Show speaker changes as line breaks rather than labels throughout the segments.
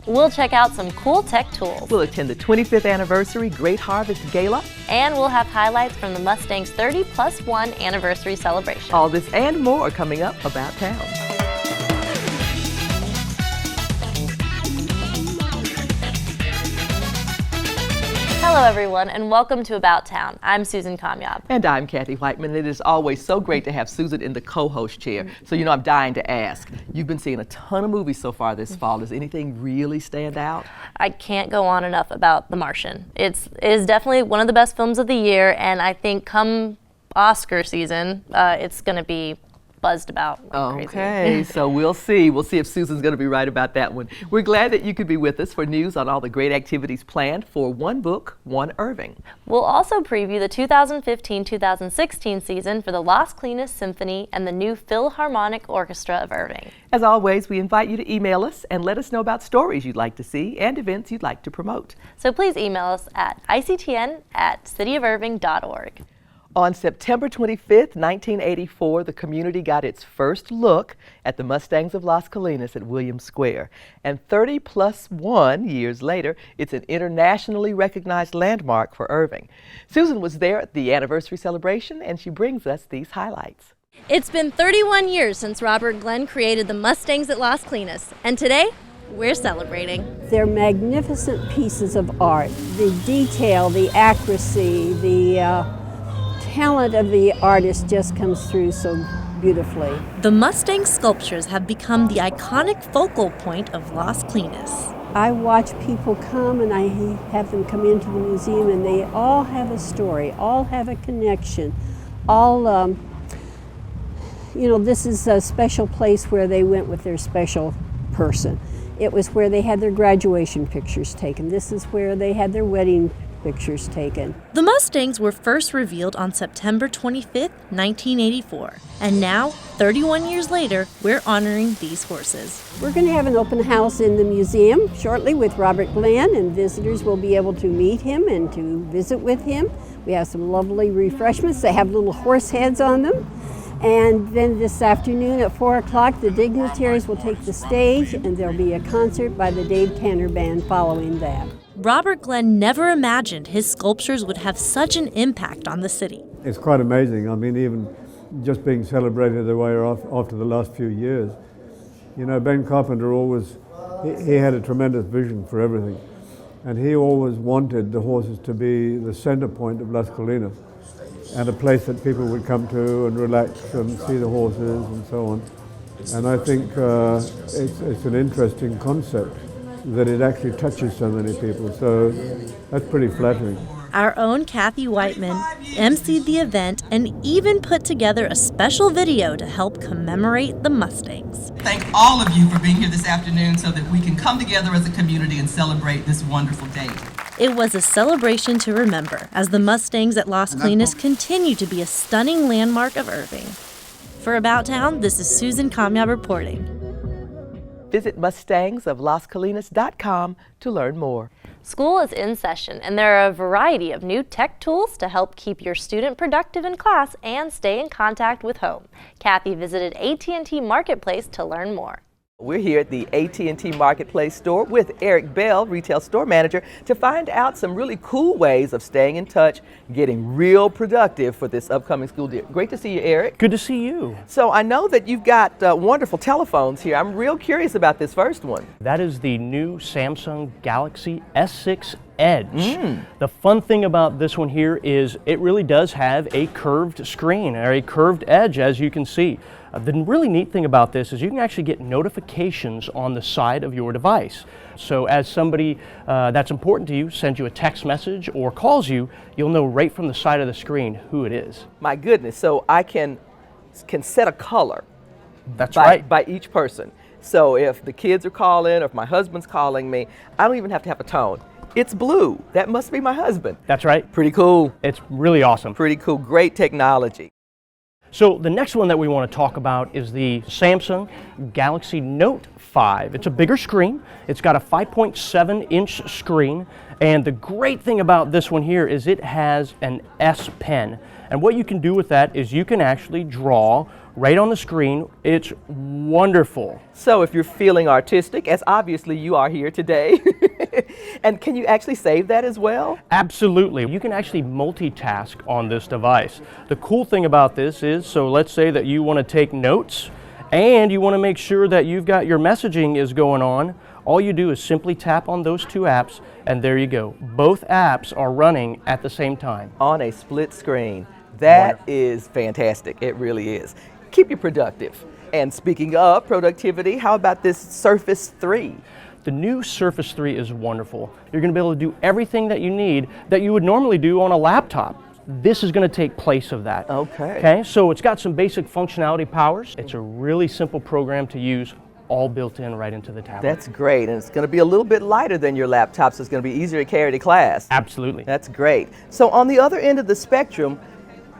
We'll check out some cool tech tools.
We'll attend the 25th anniversary Great Harvest Gala.
And we'll have highlights from the Mustangs 30+1 anniversary celebration.
All this and more are coming up About Town.
Hello everyone and welcome to About Town. I'm Susan Comyob.
And I'm Kathy Whiteman. It is always so great to have Susan in the co-host chair. So you know I'm dying to ask. You've been seeing a ton of movies so far this fall. Does anything really stand out?
I can't go on enough about The Martian. It is definitely one of the best films of the year, and I think come Oscar season, it's going to be buzzed about like
okay, so we'll see. We'll see if Susan's going to be right about that one. We're glad that you could be with us for news on all the great activities planned for One Book, One Irving.
We'll also preview the 2015-2016 season for the Las Colinas Symphony and the new Philharmonic Orchestra of Irving.
As always, we invite you to email us and let us know about stories you'd like to see and events you'd like to promote.
So please email us at ictn@cityofirving.org.
On September 25th, 1984, the community got its first look at the Mustangs of Las Colinas at Williams Square. And 30+1 years later, it's an internationally recognized landmark for Irving. Susan was there at the anniversary celebration, and she brings us these highlights.
It's been 31 years since Robert Glenn created the Mustangs at Las Colinas, and today, we're celebrating.
They're magnificent pieces of art. The detail, the accuracy, the talent of the artist just comes through so beautifully.
The Mustang sculptures have become the iconic focal point of Las Colinas.
I watch people come and I have them come into the museum and they all have a story, all have a connection, all, this is a special place where they went with their special person. It was where they had their graduation pictures taken. This is where they had their wedding pictures taken.
The Mustangs were first revealed on September 25th, 1984, and now, 31 years later, we're honoring these horses.
We're going to have an open house in the museum shortly with Robert Glenn, and visitors will be able to meet him and to visit with him. We have some lovely refreshments. They have little horse heads on them. And then this afternoon at 4 o'clock, the dignitaries will take the stage, and there'll be a concert by the Dave Tanner Band following that.
Robert Glenn never imagined his sculptures would have such an impact on the city.
It's quite amazing. I mean, even just being celebrated the way after the last few years. You know, Ben Carpenter he had a tremendous vision for everything. And he always wanted the horses to be the center point of Las Colinas and a place that people would come to and relax and see the horses and so on. And I think it's an interesting concept that it actually touches so many people, so that's pretty flattering.
Our own Kathy Whiteman emceed the event and even put together a special video to help commemorate the Mustangs.
Thank all of you for being here this afternoon so that we can come together as a community and celebrate this wonderful day.
It was a celebration to remember as the Mustangs at Las Colinas continue to be a stunning landmark of Irving. For About Town, this is Susan Comyob reporting.
Visit mustangsoflascolinas.com to learn more.
School is in session, and there are a variety of new tech tools to help keep your student productive in class and stay in contact with home. Kathy visited AT&T Marketplace to learn more.
We're here at the AT&T Marketplace store with Eric Bell, retail store manager, to find out some really cool ways of staying in touch, getting real productive for this upcoming school year. Great to see you, Eric.
Good to see you.
So I know that you've got wonderful telephones here. I'm real curious about this first one.
That is the new Samsung Galaxy S6 Edge. The fun thing about this one here is it really does have a curved screen, or a curved edge, as you can see. The really neat thing about this is you can actually get notifications on the side of your device. So as somebody that's important to you sends you a text message or calls you, you'll know right from the side of the screen who it is.
My goodness, so I can set a color.
That's right.
By each person. So if the kids are calling or if my husband's calling me, I don't even have to have a tone. It's blue. That must be my husband.
That's right.
Pretty cool.
It's really awesome.
Pretty cool. Great technology.
So the next one that we want to talk about is the Samsung Galaxy Note 5. It's a bigger screen. It's got a 5.7-inch screen. And the great thing about this one here is it has an S Pen. And what you can do with that is you can actually draw right on the screen. It's wonderful.
So if you're feeling artistic, as obviously you are here today, and can you actually save that as well?
Absolutely. You can actually multitask on this device. The cool thing about this is, so let's say that you want to take notes and you want to make sure that you've got your messaging is going on. All you do is simply tap on those two apps and there you go. Both apps are running at the same time.
On a split screen. That
Wonderful.
is fantastic. It really is. Keep you productive. And speaking of productivity, how about this Surface 3?
The new Surface 3 is wonderful. You're going to be able to do everything that you need that you would normally do on a laptop. This is going to take place of that. Okay, so it's got some basic functionality powers. It's a really simple program to use, all built in right into the tablet.
That's great, and it's going to be a little bit lighter than your laptop, so it's going to be easier to carry to class.
Absolutely.
That's great. So on the other end of the spectrum,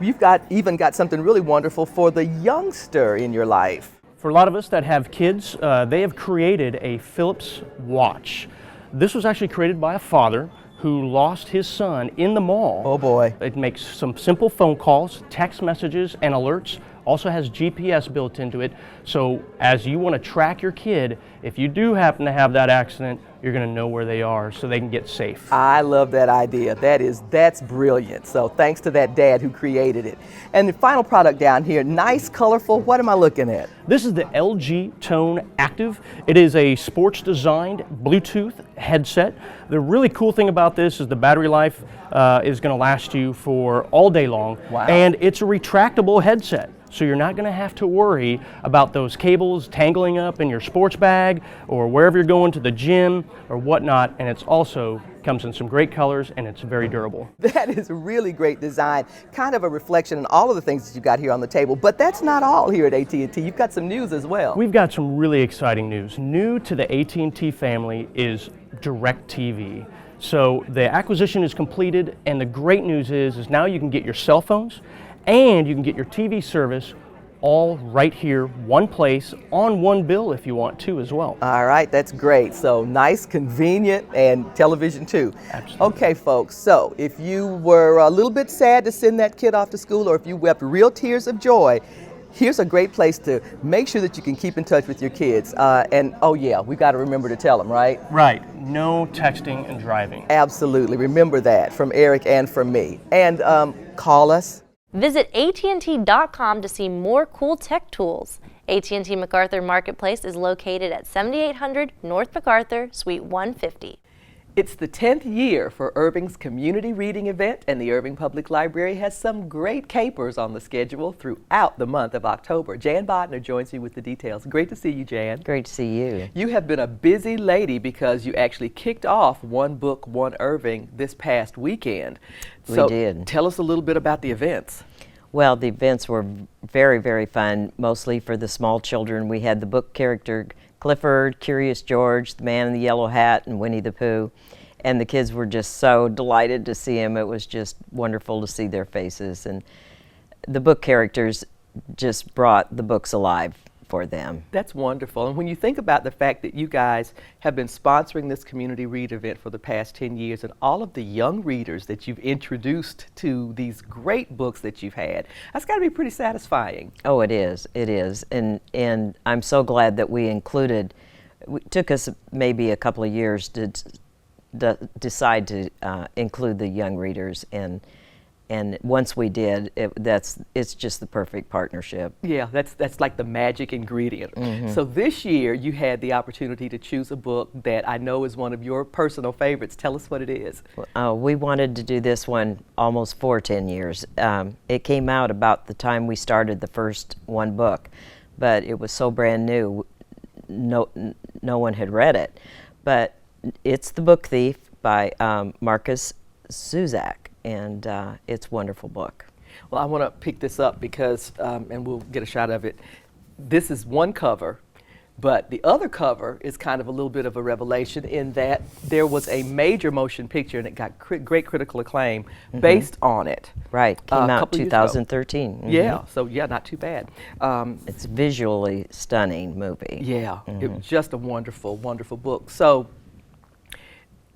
you've even got something really wonderful for the youngster in your life.
For a lot of us that have kids, they have created a Philips watch. This was actually created by a father who lost his son in the mall.
Oh boy.
It makes some simple phone calls, text messages, and alerts. Also has GPS built into it, so as you want to track your kid, if you do happen to have that accident, you're going to know where they are so they can get safe.
I love that idea. That's brilliant. So thanks to that dad who created it. And the final product down here, nice, colorful. What am I looking at?
This is the LG Towne Active. It is a sports designed Bluetooth headset. The really cool thing about this is the battery life is going to last you for all day long.
Wow.
And it's a retractable headset. So you're not going to have to worry about those cables tangling up in your sports bag or wherever you're going to the gym or whatnot. And it's also comes in some great colors and it's very durable.
That is a really great design, kind of a reflection on all of the things that you've got here on the table. But that's not all here at AT&T. You've got some news as well.
We've got some really exciting news. New to the AT&T family is DirecTV. So the acquisition is completed, and the great news is now you can get your cell phones and you can get your TV service all right here, one place, on one bill if you want to as well.
All right, that's great. So nice, convenient, and television too.
Absolutely.
Okay, folks, so if you were a little bit sad to send that kid off to school, or if you wept real tears of joy, here's a great place to make sure that you can keep in touch with your kids. And oh yeah, we've got to remember to tell them, right?
Right. No texting and driving.
Absolutely. Remember that from Eric and from me. And call us.
Visit AT&T.com to see more cool tech tools. AT&T MacArthur Marketplace is located at 7800 North MacArthur, Suite 150.
It's the 10th year for Irving's community reading event, and the Irving Public Library has some great capers on the schedule throughout the month of October. Jan Bodner joins me with the details. Great to see you, Jan.
Great to see you.
You have been a busy lady because you actually kicked off One Book, One Irving this past weekend.
We did.
Tell us a little bit about the events.
Well, the events were very, very fun, mostly for the small children. We had the book character Clifford, Curious George, the Man in the Yellow Hat, and Winnie the Pooh. And the kids were just so delighted to see him. It was just wonderful to see their faces. And the book characters just brought the books alive for them.
That's wonderful. And when you think about the fact that you guys have been sponsoring this community read event for the past 10 years and all of the young readers that you've introduced to these great books that you've had, that's got to be pretty satisfying.
Oh, it is. It is. And I'm so glad that we included, it took us maybe a couple of years to decide to include the young readers, and once we did, it's just the perfect partnership.
Yeah, that's like the magic ingredient.
Mm-hmm.
So this year you had the opportunity to choose a book that I know is one of your personal favorites. Tell us what it is.
We wanted to do this one almost for 10 years. It came out about the time we started the first One Book, but it was so brand new, no one had read it. But it's The Book Thief by Marcus Zuzak. And it's a wonderful book.
Well, I want to pick this up because, and we'll get a shot of it. This is one cover, but the other cover is kind of a little bit of a revelation in that there was a major motion picture and it got great critical acclaim based on it.
Right, came out
couple years
2013.
ago. Yeah, so yeah, not too bad.
It's a visually stunning movie.
Yeah, it was just a wonderful, wonderful book. So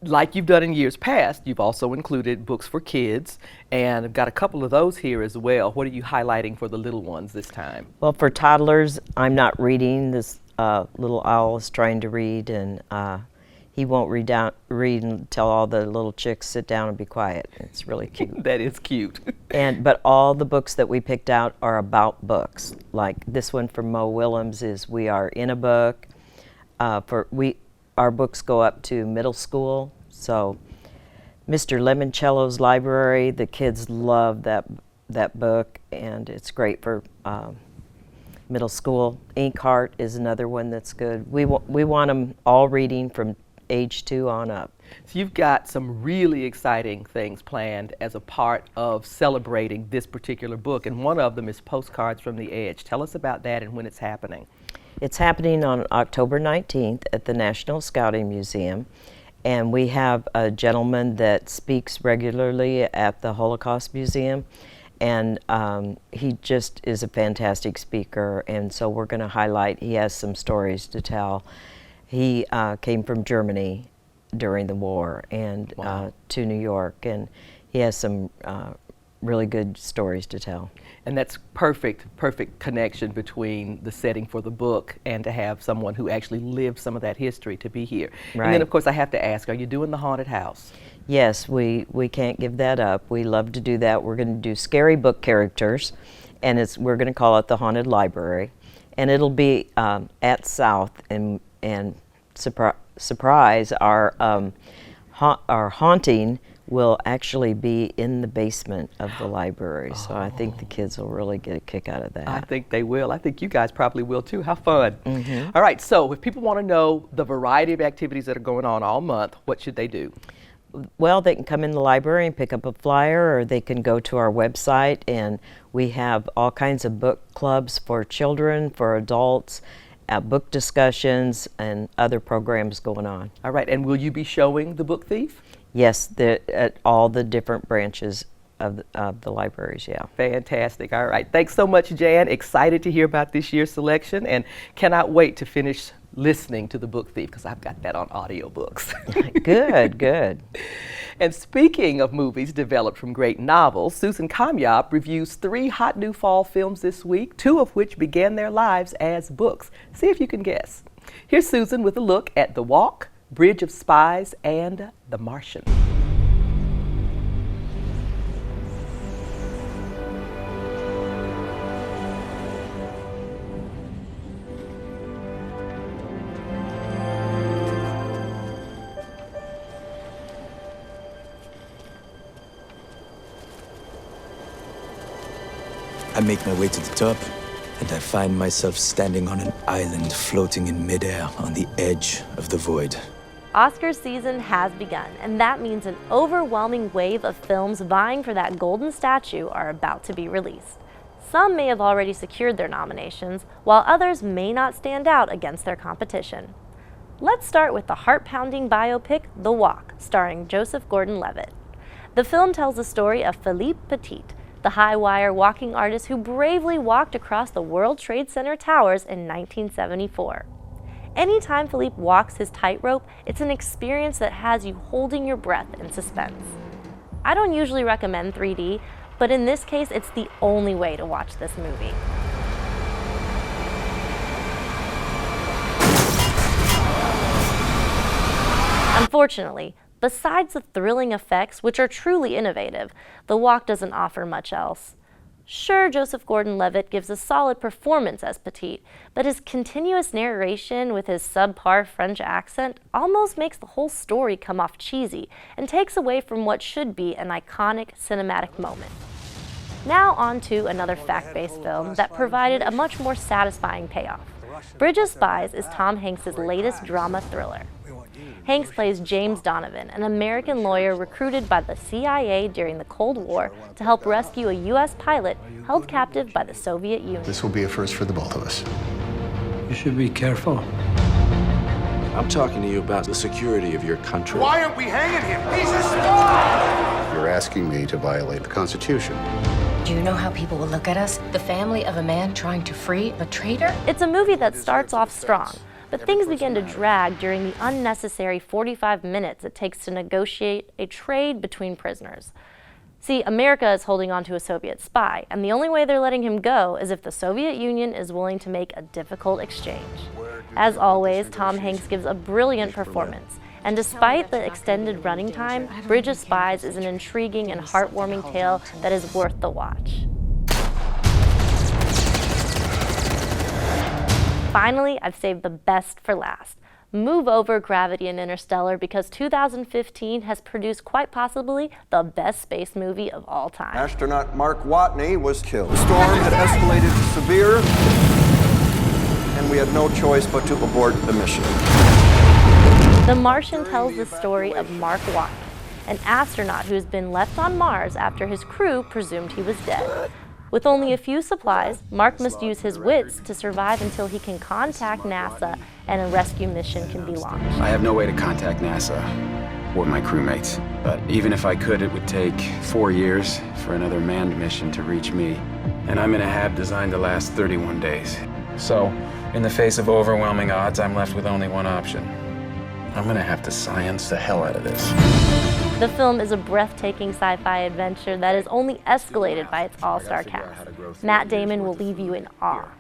like you've done in years past, you've also included books for kids, and I've got a couple of those here as well. What are you highlighting for the little ones this time?
Well, for toddlers, I'm not reading. This little owl is trying to read, and he won't read until all the little chicks sit down and be quiet. It's really cute.
That is cute.
But all the books that we picked out are about books. Like this one from Mo Willems is We Are in a Book. Our books go up to middle school. So Mr. Lemoncello's Library, the kids love that book, and it's great for middle school. Inkheart is another one that's good. We want them all reading from age 2 on up.
So you've got some really exciting things planned as a part of celebrating this particular book, and one of them is Postcards from the Edge. Tell us about that and when it's happening.
It's happening on October 19th at the National Scouting Museum, and we have a gentleman that speaks regularly at the Holocaust Museum, and he just is a fantastic speaker, and so we're going to highlight, he has some stories to tell. He came from Germany during the war and
Wow.
To New York, and he has some really good stories to tell.
And that's perfect connection between the setting for the book and to have someone who actually lived some of that history to be here.
Right.
And then of course I have to ask, are you doing the haunted house?
Yes, we can't give that up. We love to do that. We're going to do scary book characters, and we're going to call it the Haunted Library, and it'll be at South, and surprise, our haunting will actually be in the basement of the library. So I think the kids will really get a kick out of that.
I think they will. I think you guys probably will too. How fun.
Mm-hmm.
All right, so if people want to know the variety of activities that are going on all month, what should they do?
Well, they can come in the library and pick up a flyer, or they can go to our website, and we have all kinds of book clubs for children, for adults, book discussions, and other programs going on.
All right, and will you be showing The Book Thief?
Yes, at all the different branches of the libraries, yeah.
Fantastic. All right. Thanks so much, Jan. Excited to hear about this year's selection and cannot wait to finish listening to The Book Thief because I've got that on audiobooks.
Good, good.
And speaking of movies developed from great novels, Susan Kamyab reviews 3 hot new fall films this week, 2 of which began their lives as books. See if you can guess. Here's Susan with a look at The Walk, Bridge of Spies, and The Martian.
I make my way to the top, and I find myself standing on an island floating in midair on the edge of the void.
Oscar season has begun, and that means an overwhelming wave of films vying for that golden statue are about to be released. Some may have already secured their nominations, while others may not stand out against their competition. Let's start with the heart-pounding biopic, The Walk, starring Joseph Gordon-Levitt. The film tells the story of Philippe Petit, the high-wire walking artist who bravely walked across the World Trade Center towers in 1974. Anytime Philippe walks his tightrope, it's an experience that has you holding your breath in suspense. I don't usually recommend 3D, but in this case, it's the only way to watch this movie. Unfortunately, besides the thrilling effects, which are truly innovative, The Walk doesn't offer much else. Sure, Joseph Gordon-Levitt gives a solid performance as Petit, but his continuous narration with his subpar French accent almost makes the whole story come off cheesy and takes away from what should be an iconic cinematic moment. Now on to another fact-based film that provided a much more satisfying payoff. Bridge of Spies is Tom Hanks' latest drama thriller. Hanks plays James Donovan, an American lawyer recruited by the CIA during the Cold War to help rescue a U.S. pilot held captive by the Soviet Union.
This will be a first for the both of us.
You should be careful.
I'm talking to you about the security of your country.
Why aren't we hanging him? He's a spy! You're asking me to violate the Constitution.
Do you know how people will look at us? The family of a man trying to free a traitor?
It's a movie that starts off strong, But things begin to drag during the unnecessary 45 minutes it takes to negotiate a trade between prisoners. See, America is holding on to a Soviet spy, and the only way they're letting him go is if the Soviet Union is willing to make a difficult exchange. As always, Tom Hanks gives a brilliant performance, and despite the extended running time, Bridge of Spies is an intriguing and heartwarming tale that is worth the watch. Finally, I've saved the best for last. Move over Gravity and Interstellar because 2015 has produced quite possibly the best space movie of all time.
Astronaut Mark Watney was killed. The storm had escalated to severe, and we had no choice but to abort the mission.
The Martian tells the story of Mark Watney, an astronaut who's been left on Mars after his crew presumed he was dead. With only a few supplies, Mark must use his wits to survive until he can contact NASA and a rescue mission can be launched.
I have no way to contact NASA or my crewmates, but even if I could, it would take 4 years for another manned mission to reach me, and I'm in a hab designed to last 31 days. So, in the face of overwhelming odds, I'm left with only one option. I'm gonna have to science the hell out of this.
The film is a breathtaking sci-fi adventure that is only escalated by its all-star cast. Matt Damon will leave you in awe.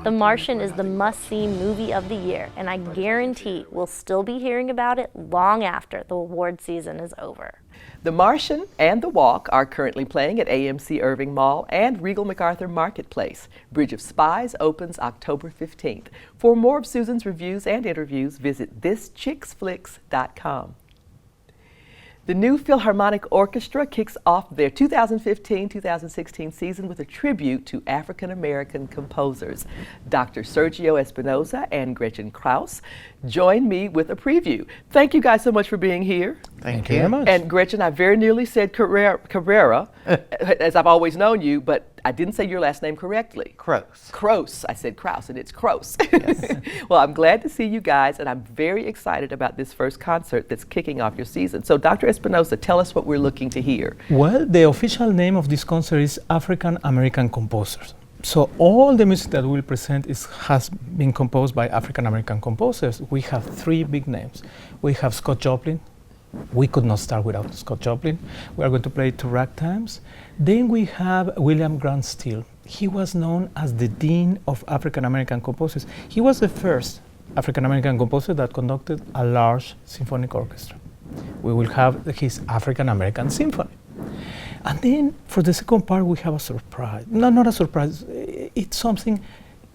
The Martian is the must-see movie of the year, and I guarantee we'll still be hearing about it long after the award season is over.
The Martian and The Walk are currently playing at AMC Irving Mall and Regal MacArthur Marketplace. Bridge of Spies opens October 15th. For more of Susan's reviews and interviews, visit thischicksflix.com. The new Philharmonic Orchestra kicks off their 2015-2016 season with a tribute to African-American composers. Dr. Sergio Espinosa and Gretchen Krauss join me with a preview. Thank you guys so much for being here.
Thank you very much.
And Gretchen, I very nearly said Carrera, as I've always known you, but I didn't say your last name correctly.
Kroos.
Kroos. I said Krauss, and it's Kroos.
Yes.
Well, I'm glad to see you guys, and I'm very excited about this first concert that's kicking off your season. So, Dr. Espinosa, tell us what we're looking to hear.
Well, the official name of this concert is African American Composers. So all the music that we'll present has been composed by African American composers. We have 3 big names. We have Scott Joplin. We could not start without Scott Joplin. We are going to play 2 ragtimes. Then we have William Grant Still. He was known as the Dean of African American Composers. He was the first African American composer that conducted a large symphonic orchestra. We will have his African American Symphony. And then for the second part, we have a surprise. No, not a surprise. It's something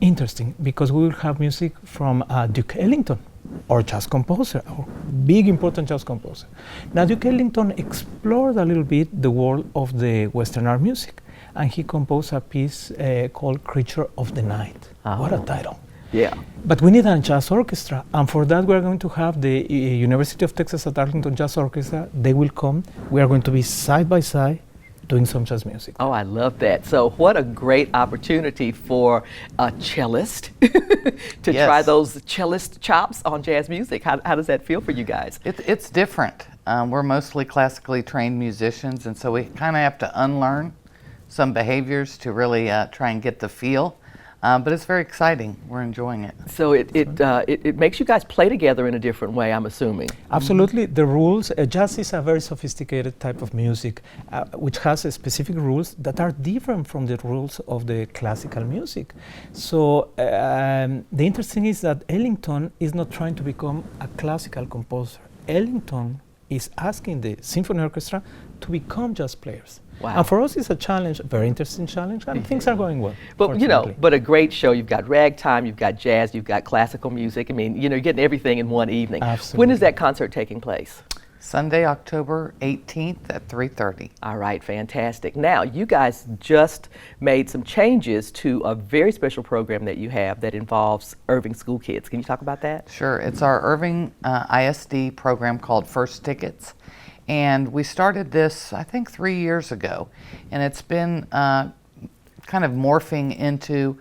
interesting because we will have music from Duke Ellington, our jazz composer, our big important jazz composer. Now, Duke Ellington explored a little bit the world of the Western art music, and he composed a piece called Creature of the Night. Oh. What a title.
Yeah.
But we need a jazz orchestra, and for that we are going to have the University of Texas at Arlington Jazz Orchestra. They will come. We are going to be side by side doing some jazz music.
Oh, I love that. So what a great opportunity for a cellist to
Yes.
try those cellist chops on jazz music. How does that feel for you guys?
It's different. We're mostly classically trained musicians, and so we kind of have to unlearn some behaviors to really try and get the feel. But it's very exciting. We're enjoying it.
So it makes you guys play together in a different way, I'm assuming.
Absolutely. The rules, jazz is a very sophisticated type of music which has specific rules that are different from the rules of the classical music. So the interesting is that Ellington is not trying to become a classical composer. Ellington is asking the symphony orchestra to become jazz players.
Wow.
And for us, it's a challenge, a very interesting challenge, and things are going well.
But you know, but a great show. You've got ragtime, you've got jazz, you've got classical music. I mean, you know, you're getting everything in one evening.
Absolutely.
When is that concert taking place?
Sunday, October 18th at 3:30.
All right, fantastic. Now, you guys just made some changes to a very special program that you have that involves Irving school kids. Can you talk about that?
Sure. It's our Irving ISD program called First Tickets. And we started this, I think, 3 years ago. And it's been kind of morphing into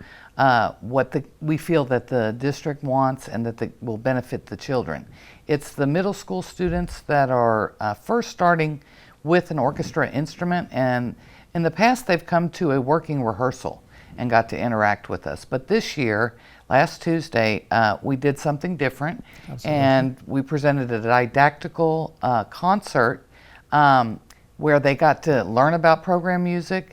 what we feel that the district wants and that will benefit the children. It's the middle school students that are first starting with an orchestra instrument. And in the past, they've come to a working rehearsal and got to interact with us. But this year, last Tuesday, we did something different.
Absolutely.
And we presented a didactical concert where they got to learn about program music,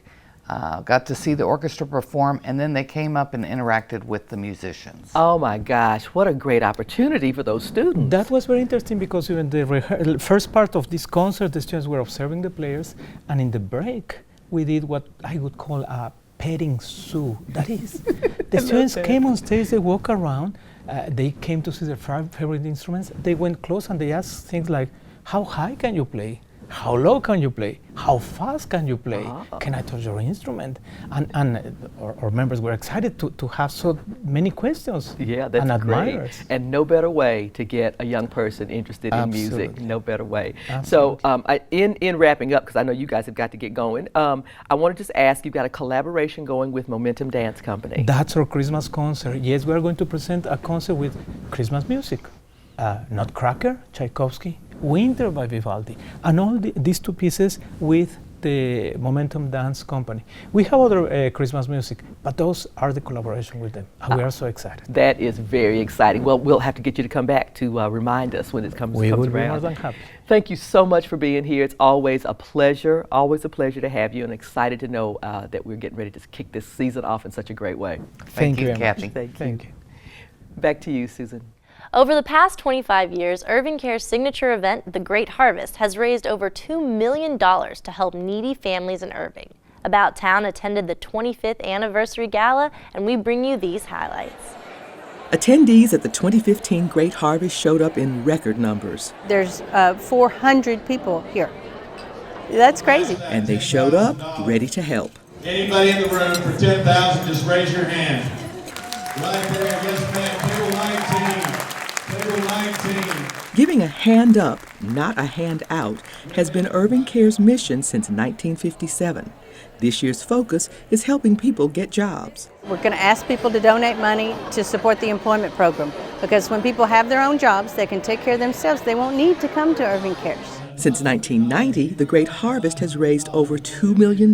got to see the orchestra perform, and then they came up and interacted with the musicians.
Oh my gosh, what a great opportunity for those students.
That was very interesting because even the first part of this concert, the students were observing the players, and in the break, we did what I would call a petting zoo. That is, the students came on stage, they walk around, they came to see their favorite instruments, they went close and they asked things like, how high can you play? How low can you play? How fast can you play? Can I touch your instrument? And our members were excited to have so many questions
Yeah, that's
and
great.
admirers.
And no better way to get a young person interested in music.
Absolutely.
No better way.
Absolutely.
So in wrapping up, because I know you guys have got to get going, I want to just ask, you've got a collaboration going with Momentum Dance Company.
That's our Christmas concert. Yes, we are going to present a concert with Christmas music. Nutcracker, Tchaikovsky, Winter by Vivaldi, and all these two pieces with the Momentum Dance Company. We have other Christmas music, but those are the collaboration with them, and we are so excited.
That is very exciting. Well, we'll have to get you to come back to remind us when it comes
We
around.
will be more than happy.
Thank you so much for being here. It's always a pleasure to have you, and excited to know that we're getting ready to kick this season off in such a great way.
Thank you,
Kathy.
Kathy.
Thank you. Back to you, Susan.
Over the past 25 years, Irving Care's signature event, The Great Harvest, has raised over $2 million to help needy families in Irving. About Town attended the 25th anniversary gala, and we bring you these highlights.
Attendees at the 2015 Great Harvest showed up in record numbers.
There's 400 people here. That's crazy.
And they showed up ready to help.
Anybody in the room for $10,000, just raise your hand. Right there, yes ma'am, table 19. Table 19.
Giving a hand up, not a hand out, has been Irving Care's mission since 1957. This year's focus is helping people get jobs.
We're going to ask people to donate money to support the employment program, because when people have their own jobs, they can take care of themselves. They won't need to come to Irving Cares.
Since 1990, the Great Harvest has raised over $2 million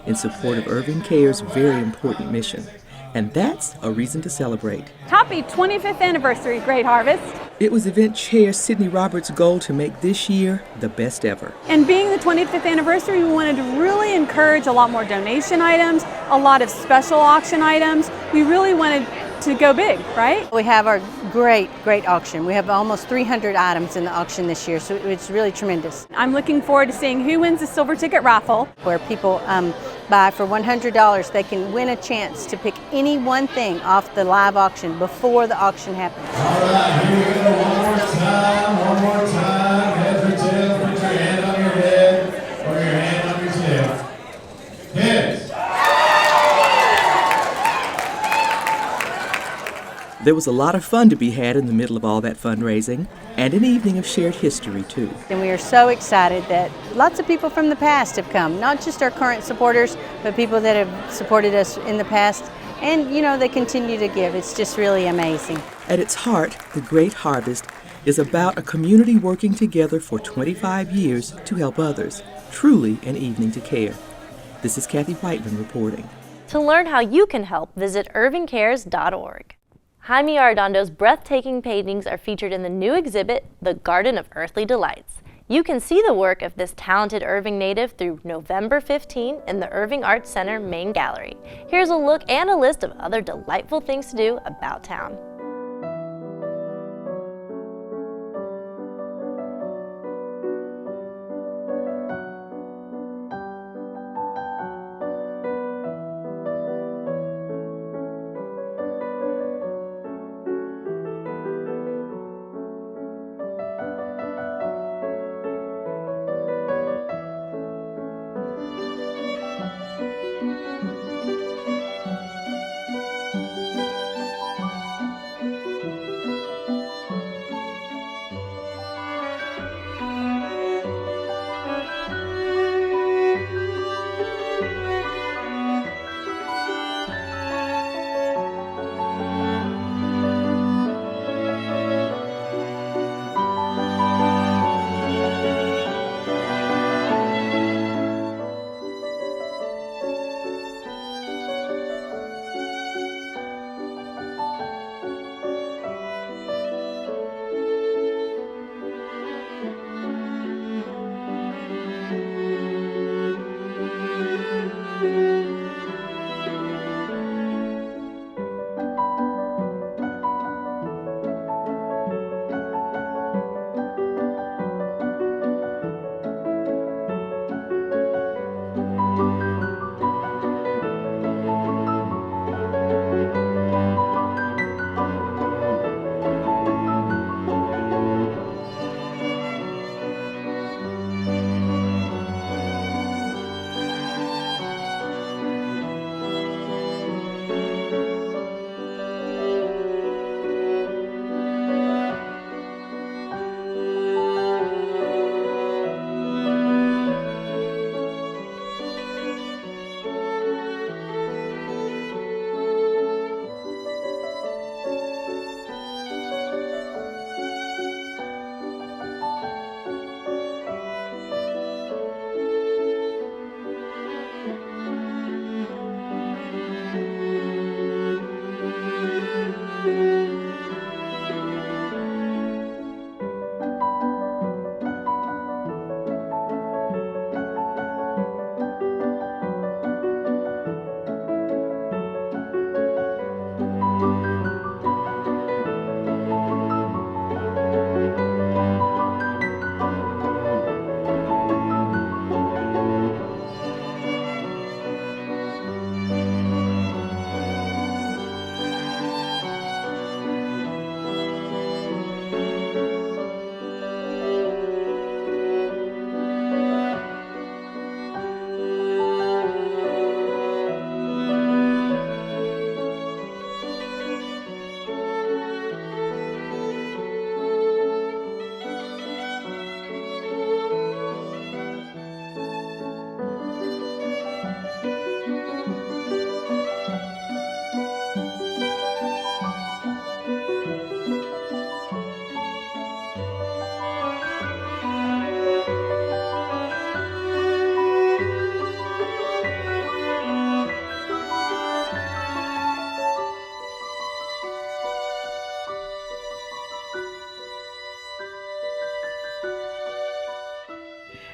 in support of Irving Care's very important mission. And that's a reason to celebrate.
Happy 25th anniversary, Great Harvest.
It was event chair Sidney Roberts' goal to make this year the best ever.
And being the 25th anniversary, we wanted to really encourage a lot more donation items, a lot of special auction items. We really wanted to go big, right?
We have our great auction. We have almost 300 items in the auction this year, so it's really tremendous.
I'm looking forward to seeing who wins the silver ticket raffle.
Where people buy for $100, they can win a chance to pick any one thing off the live auction before the auction happens.
All right, here we go. One more time. Head or tail, put your hand on your head or your hand on your tail. Heads.
There was a lot of fun to be had in the middle of all that fundraising, and an evening of shared history, too.
And we are so excited that lots of people from the past have come, not just our current supporters, but people that have supported us in the past. And, you know, they continue to give. It's just really amazing.
At its heart, the Great Harvest is about a community working together for 25 years to help others. Truly an evening to care. This is Kathy Whiteman reporting.
To learn how you can help, visit irvingcares.org. Jaime Arredondo's breathtaking paintings are featured in the new exhibit, The Garden of Earthly Delights. You can see the work of this talented Irving native through November 15 in the Irving Arts Center main gallery. Here's a look and a list of other delightful things to do about town.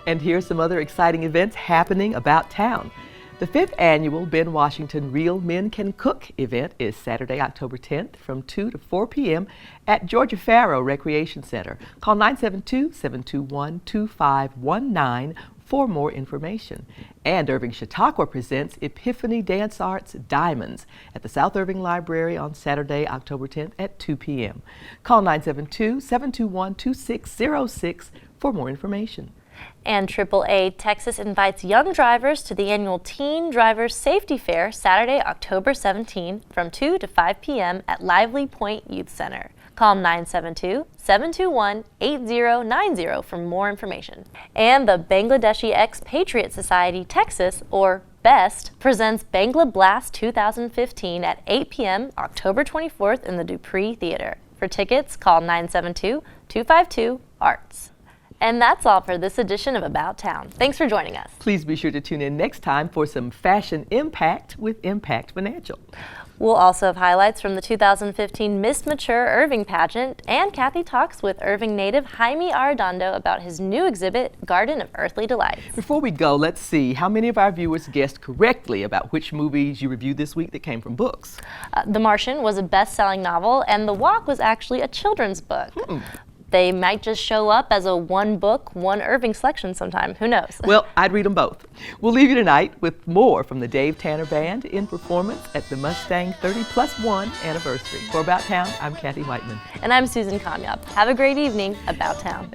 And here's some other exciting events happening about town. The 5th annual Ben Washington Real Men Can Cook event is Saturday, October 10th from 2 to 4 p.m. at Georgia Farrow Recreation Center. Call 972-721-2519 for more information. And Irving Chautauqua presents Epiphany Dance Arts Diamonds at the South Irving Library on Saturday, October 10th at 2 p.m. Call 972-721-2606 for more information.
And AAA Texas invites young drivers to the annual Teen Drivers Safety Fair Saturday, October 17 from 2 to 5 p.m. at Lively Point Youth Center. Call 972-721-8090 for more information. And the Bangladeshi Expatriate Society Texas, or BEST, presents Bangla Blast 2015 at 8 p.m. October 24th in the Dupree Theater. For tickets, call 972-252-ARTS. And that's all for this edition of About Town. Thanks for joining us.
Please be sure to tune in next time for some fashion impact with Impact Financial.
We'll also have highlights from the 2015 Miss Mature Irving pageant, and Kathy talks with Irving native Jaime Arredondo about his new exhibit, Garden of Earthly Delights.
Before we go, let's see how many of our viewers guessed correctly about which movies you reviewed this week that came from books.
The Martian was a best-selling novel, and The Walk was actually a children's book. They might just show up as a one book, one Irving selection sometime. Who knows?
Well, I'd read them both. We'll leave you tonight with more from the Dave Tanner Band in performance at the Mustang 30+1 anniversary. For About Town, I'm Kathy Whiteman.
And I'm Susan Kamyab. Have a great evening. About Town.